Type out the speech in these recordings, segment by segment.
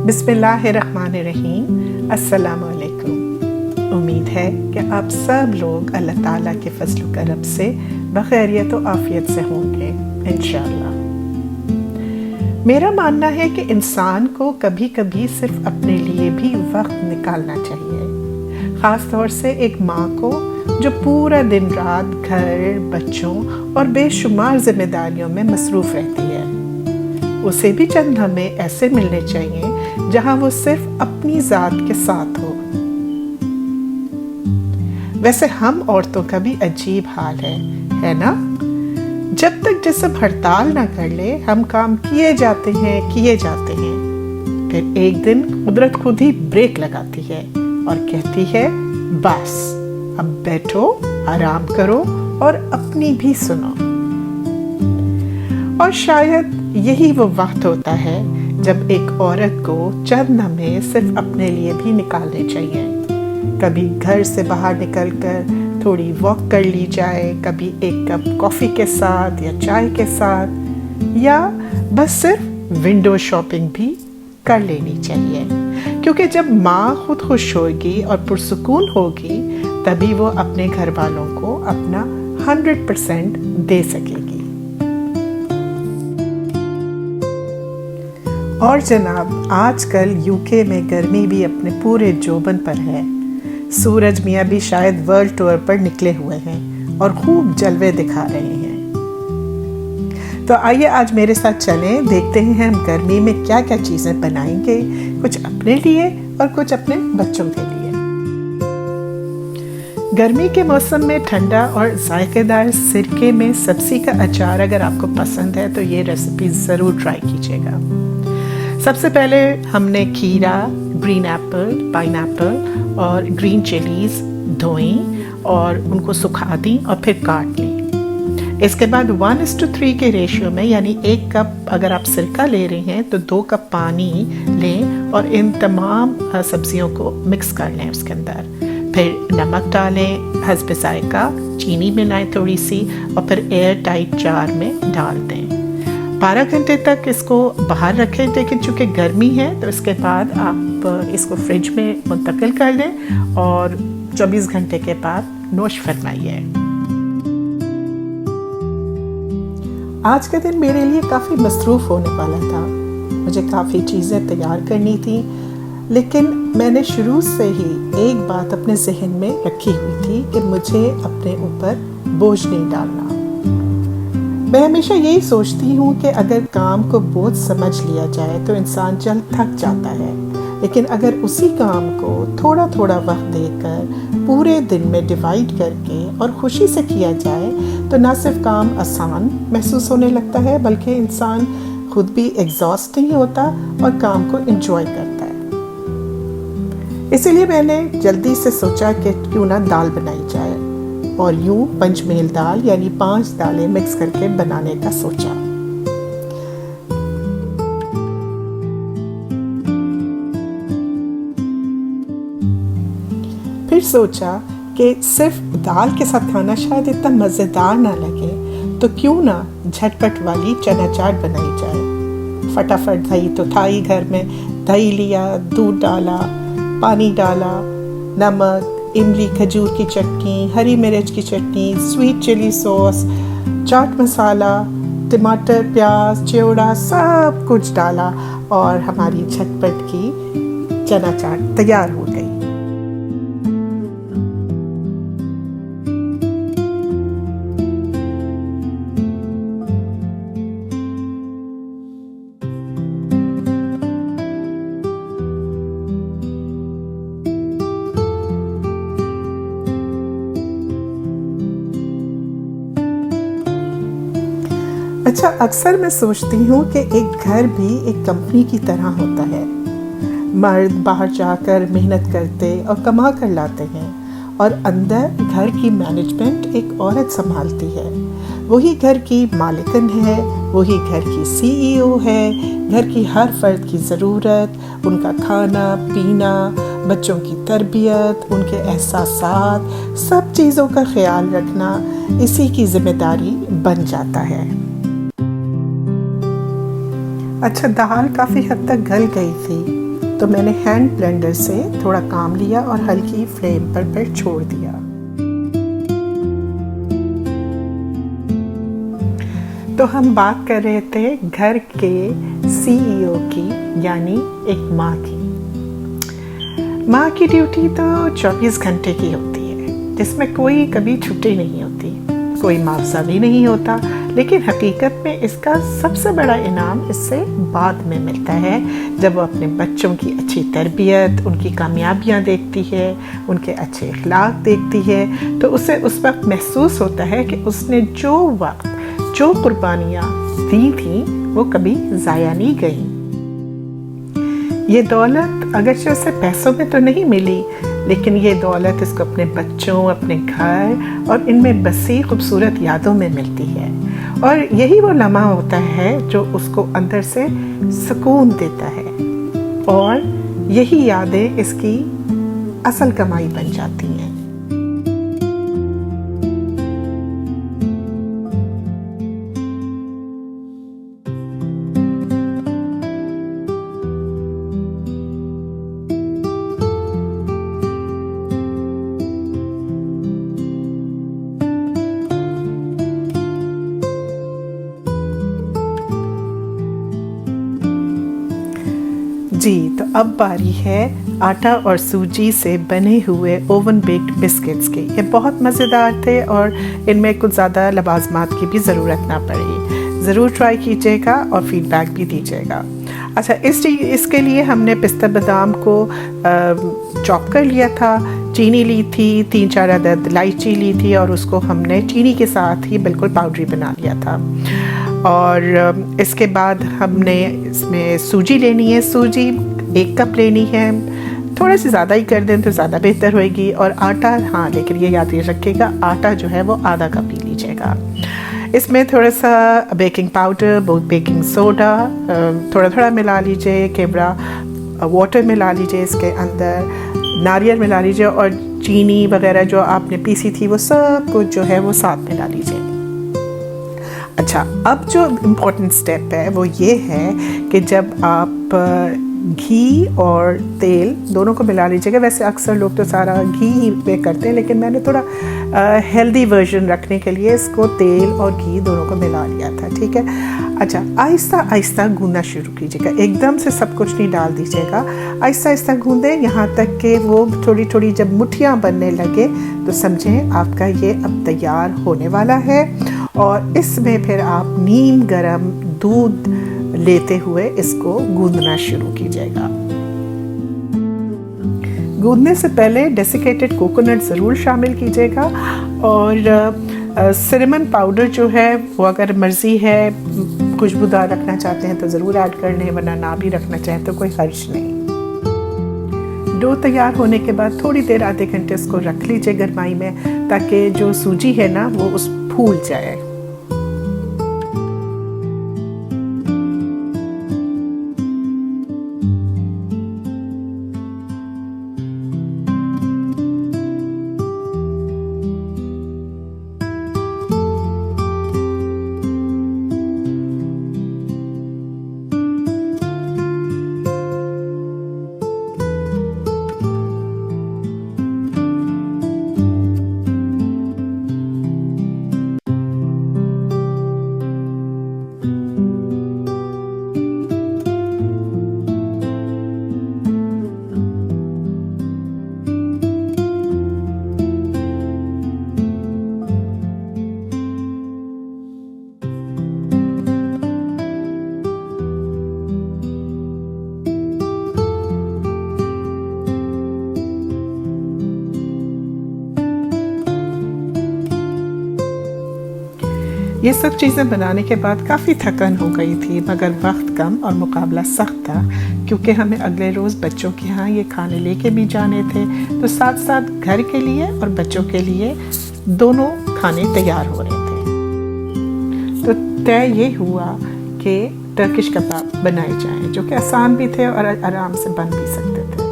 बिस्मिल्लाहिर्रहमानिर्रहीम। अस्सलामु अलैकुम। उम्मीद है कि आप सब लोग अल्लाह ताला के फज़ल करम से बखैरियत व आफ़ियत से होंगे इंशाअल्लाह। मेरा मानना है कि इंसान को कभी कभी सिर्फ अपने लिए भी वक्त निकालना चाहिए, ख़ास तौर से एक माँ को जो पूरा दिन रात घर, बच्चों और बेशुमार जिम्मेदारियों में मसरूफ़ रहती है। उसे भी चंद लम्हे ऐसे मिलने चाहिए जहाँ वो सिर्फ अपनी ज़ात के साथ हो। वैसे हम औरतों का भी अजीब हाल है ना? जब तक जिस्म हड़ताल ना कर ले हम काम किए जाते हैं। फिर एक दिन कुदरत खुद ही ब्रेक लगाती है और कहती है, बस अब बैठो, आराम करो और अपनी भी सुनो। और शायद यही वो वक्त होता है जब एक औरत को चंद लम्हे सिर्फ अपने लिए भी निकालने चाहिए। कभी घर से बाहर निकलकर थोड़ी वॉक कर ली जाए, कभी एक कप कॉफ़ी के साथ या चाय के साथ, या बस सिर्फ विंडो शॉपिंग भी कर लेनी चाहिए। क्योंकि जब माँ खुद खुश होगी और पुरसुकून होगी तभी वो अपने घर वालों को अपना 100% दे सकेगी। और जनाब, आजकल यूके में गर्मी भी अपने पूरे जोबन पर है। सूरज मियाँ भी शायद वर्ल्ड टूर पर निकले हुए हैं और खूब जलवे दिखा रहे हैं। तो आइए आज मेरे साथ चलें, देखते हैं हम गर्मी में क्या क्या चीज़ें बनाएंगे, कुछ अपने लिए और कुछ अपने बच्चों के लिए। गर्मी के मौसम में ठंडा और जायकेदार सिरके में सब्जी का अचार अगर आपको पसंद है तो ये रेसिपी ज़रूर ट्राई कीजिएगा। सबसे पहले हमने खीरा, ग्रीन एप्पल, पाइनएप्पल और ग्रीन चिलीज़ धोई और उनको सुखा दी और फिर काट ली। इसके बाद 1:3 के रेशियो में, यानी 1 कप अगर आप सिरका ले रहे हैं तो 2 कप पानी लें और इन तमाम सब्जियों को मिक्स कर लें उसके अंदर। फिर नमक डालें, हस्ब ज़ायक़ा, चीनी मिलाएं थोड़ी सी और फिर एयर टाइट जार में डाल दें। 12 घंटे तक इसको बाहर रखें, लेकिन चूँकि गर्मी है तो इसके बाद आप इसको फ्रिज में मुंतकिल कर दें और 24 घंटे के बाद नोश फरमाइए। आज का दिन मेरे लिए काफ़ी मसरूफ़ होने वाला था। मुझे काफ़ी चीज़ें तैयार करनी थी, लेकिन मैंने शुरू से ही एक बात अपने जहन में रखी हुई थी कि मुझे अपने ऊपर बोझ नहीं डालना। मैं हमेशा यही सोचती हूँ कि अगर काम को बोझ समझ लिया जाए तो इंसान जल्द थक जाता है, लेकिन अगर उसी काम को थोड़ा थोड़ा वक्त देकर पूरे दिन में डिवाइड करके और खुशी से किया जाए तो ना सिर्फ काम आसान महसूस होने लगता है बल्कि इंसान खुद भी एग्जॉस्ट नहीं होता और काम को एंजॉय करता है। इसीलिए मैंने जल्दी से सोचा कि क्यों ना दाल बनाई जाए और यूं पंचमेल दाल यानी 5 दालें मिक्स करके बनाने का सोचा। फिर सोचा कि सिर्फ दाल के साथ खाना शायद इतना मज़ेदार ना लगे, तो क्यों ना झटपट वाली चना चाट बनाई जाए। फटाफट दही तो था ही घर में, दही लिया, दूध डाला, पानी डाला, नमक, इमली खजूर की चटनी, हरी मिर्च की चटनी, sweet chilli sauce, chaat masala, टमाटर, प्याज, चिवड़ा सब कुछ डाला और हमारी झटपट की चना चाट तैयार हो गई। अच्छा, अक्सर मैं सोचती हूँ कि एक घर भी एक कंपनी की तरह होता है। मर्द बाहर जाकर मेहनत करते और कमा कर लाते हैं और अंदर घर की मैनेजमेंट एक औरत संभालती है। वही घर की मालिकन है, वही घर की CEO है। घर की हर फर्द की ज़रूरत, उनका खाना पीना, बच्चों की तरबियत, उनके एहसासात, सब चीज़ों का ख्याल रखना इसी की जिम्मेदारी बन जाता है। अच्छा, दाल काफ़ी हद तक गल गई थी तो मैंने हैंड ब्लेंडर से थोड़ा काम लिया और हल्की फ्लेम पर फिर छोड़ दिया। तो हम बात कर रहे थे घर के CEO की, यानी एक माँ की। माँ की ड्यूटी तो 24 घंटे की होती है, जिसमें कोई कभी छुट्टी नहीं होती, कोई मुआवजा भी नहीं होता, लेकिन हकीकत में इसका सबसे बड़ा इनाम इससे बाद में मिलता है, जब वो अपने बच्चों की अच्छी तरबियत, उनकी कामयाबियाँ देखती है, उनके अच्छे अखलाक देखती है, तो उसे उस वक्त महसूस होता है कि उसने जो वक्त, जो कुर्बानियाँ दी थी वो कभी ज़ाया नहीं गई। ये दौलत अगरचे उसे पैसों में तो नहीं मिली, लेकिन ये दौलत इसको अपने बच्चों, अपने घर और इनमें बसी खूबसूरत यादों में मिलती है। और यही वो लम्हा होता है जो उसको अंदर से सुकून देता है, और यही यादें इसकी असल कमाई बन जाती हैं। जी, तो अब बारी है आटा और सूजी से बने हुए ओवन बेक्ड बिस्किट्स के। ये बहुत मज़ेदार थे और इनमें कुछ ज़्यादा लवाज़मात की भी ज़रूरत ना पड़ी। ज़रूर ट्राई कीजिएगा और फीडबैक भी दीजिएगा। अच्छा, इसके लिए हमने पिस्ता बादाम को चॉप कर लिया था, चीनी ली थी, 3-4 अदद इलायची ली थी, और उसको हमने चीनी के साथ ही बिल्कुल पाउडरी बना लिया था। और इसके बाद हमने इसमें सूजी लेनी है, सूजी 1 कप लेनी है, थोड़ा सी ज़्यादा ही कर दें तो ज़्यादा बेहतर होएगी। और आटा, हाँ, लेकिन ये याद रखिएगा, आटा जो है वो आधा कप ही लीजिएगा। इसमें थोड़ा सा बेकिंग पाउडर, बेकिंग सोडा थोड़ा थोड़ा मिला लीजिए, केवड़ा वाटर मिला लीजिए, इसके अंदर नारियल मिला लीजिए, और चीनी वगैरह जो आपने पीसी थी वो सब कुछ जो है वो साथ मिला लीजिए। अच्छा, अब जो इम्पोर्टेंट स्टेप है वो ये है कि जब आप घी और तेल दोनों को मिला लीजिएगा। वैसे अक्सर लोग तो सारा घी ही पे करते हैं, लेकिन मैंने थोड़ा हेल्दी वर्जन रखने के लिए इसको तेल और घी दोनों को मिला लिया था, ठीक है। अच्छा, आहिस्ता आहिस्ता गूंदना शुरू कीजिएगा, एकदम से सब कुछ नहीं डाल दीजिएगा, आहिस्ता आहिस्ता गूंदें यहाँ तक कि वो थोड़ी थोड़ी जब मुठियाँ बनने लगे तो समझें आपका ये अब तैयार होने वाला है। और इसमें फिर आप नीम गरम दूध लेते हुए इसको गूंदना शुरू कीजिएगा। गूंदने से पहले डेसिकेटेड कोकोनट ज़रूर शामिल कीजिएगा, और सिनेमन पाउडर जो है वो अगर मर्ज़ी है खुशबूदार रखना चाहते हैं तो ज़रूर ऐड कर लें, वरना ना भी रखना चाहें तो कोई हर्ज नहीं। डो तैयार होने के बाद थोड़ी देर, आधे घंटे इसको रख लीजिए गरमाई में, ताकि जो सूजी है ना वो उस फूल जाए। ये सब चीज़ें बनाने के बाद काफ़ी थकन हो गई थी, मगर वक्त कम और मुकाबला सख्त था, क्योंकि हमें अगले रोज़ बच्चों के यहाँ ये खाने लेके भी जाने थे। तो साथ साथ घर के लिए और बच्चों के लिए दोनों खाने तैयार हो रहे थे। तो तय ये हुआ कि टर्किश कबाब बनाए जाएं, जो कि आसान भी थे और आराम से बन भी सकते थे।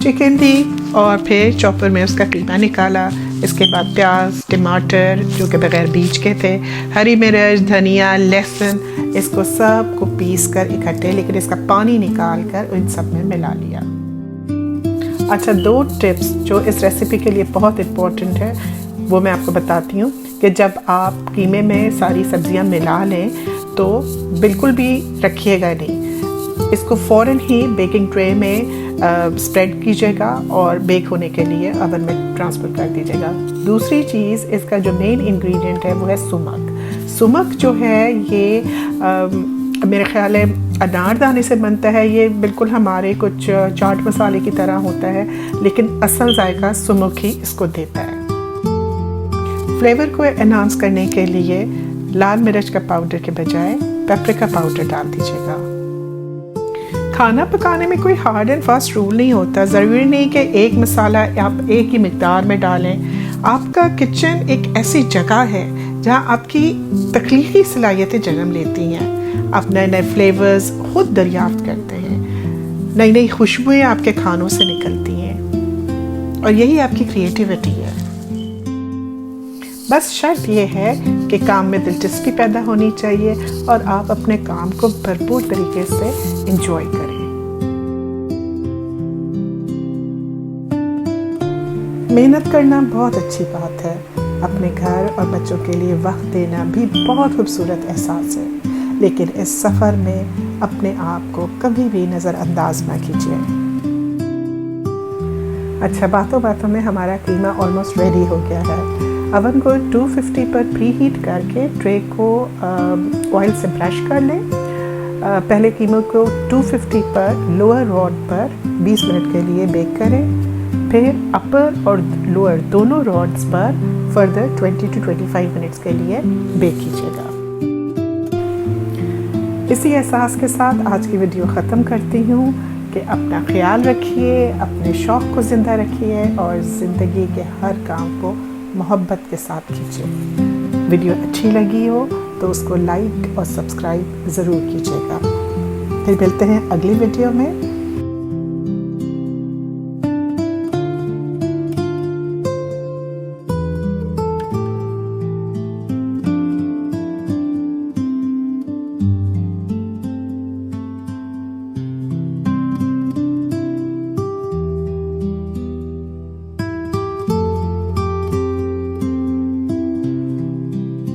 चिकन दी और फिर चॉपर में उसका कीमा निकाला, इसके बाद प्याज, टमाटर जो कि बगैर बीज के थे, हरी मिर्च, धनिया, लहसुन, इसको सब को पीस कर इकट्ठे, लेकिन इसका पानी निकाल कर इन सब में मिला लिया। अच्छा, 2 टिप्स जो इस रेसिपी के लिए बहुत इम्पोर्टेंट है वो मैं आपको बताती हूँ कि जब आप कीमे में सारी सब्जियाँ मिला लें तो बिल्कुल भी रखिएगा नहीं, इसको फ़ौरन ही बेकिंग ट्रे में स्प्रेड कीजिएगा और बेक होने के लिए अवन में ट्रांसफ़र कर दीजिएगा। दूसरी चीज़, इसका जो मेन इंग्रेडिएंट है वो है सुमक। सुमक जो है ये मेरे ख्याल है अनारदाने से बनता है। ये बिल्कुल हमारे कुछ चाट मसाले की तरह होता है, लेकिन असल जायका सुमक ही इसको देता है। फ्लेवर को एनहांस करने के लिए लाल मिर्च का पाउडर के बजाय पेपरिका पाउडर डाल दीजिएगा। खाना पकाने में कोई हार्ड एंड फास्ट रूल नहीं होता। ज़रूरी नहीं कि एक मसाला आप एक ही मिकदार में डालें। आपका किचन एक ऐसी जगह है जहां आपकी तख्लीकी सलाहियतें जन्म लेती हैं। आप नए नए फ्लेवर्स खुद दरियाफ्त करते हैं, नई नई खुशबुएं आपके खानों से निकलती हैं और यही आपकी क्रिएटिविटी है। बस शर्त यह है कि काम में दिलचस्पी पैदा होनी चाहिए और आप अपने काम को भरपूर तरीके से एंजॉय करें। मेहनत करना बहुत अच्छी बात है। अपने घर और बच्चों के लिए वक्त देना भी बहुत खूबसूरत एहसास है, लेकिन इस सफ़र में अपने आप को कभी भी नज़रअंदाज ना कीजिए। अच्छा, बातों बातों में हमारा कीमा ऑलमोस्ट रेडी हो गया है। अवन को 250 पर प्री हीट करके ट्रे को ऑयल से ब्रश कर लें। पहले कीमे को 250 पर लोअर रॉड पर 20 मिनट के लिए बेक करें, फिर अपर और लोअर दोनों रॉड्स पर फर्दर 20 to 25 मिनट्स के लिए बेक कीजिएगा। इसी एहसास के साथ आज की वीडियो ख़त्म करती हूँ कि अपना ख्याल रखिए, अपने शौक़ को ज़िंदा रखिए और ज़िंदगी के हर काम को मोहब्बत के साथ कीजिए। वीडियो अच्छी लगी हो तो उसको लाइक और सब्सक्राइब ज़रूर कीजिएगा। फिर मिलते हैं अगली वीडियो में।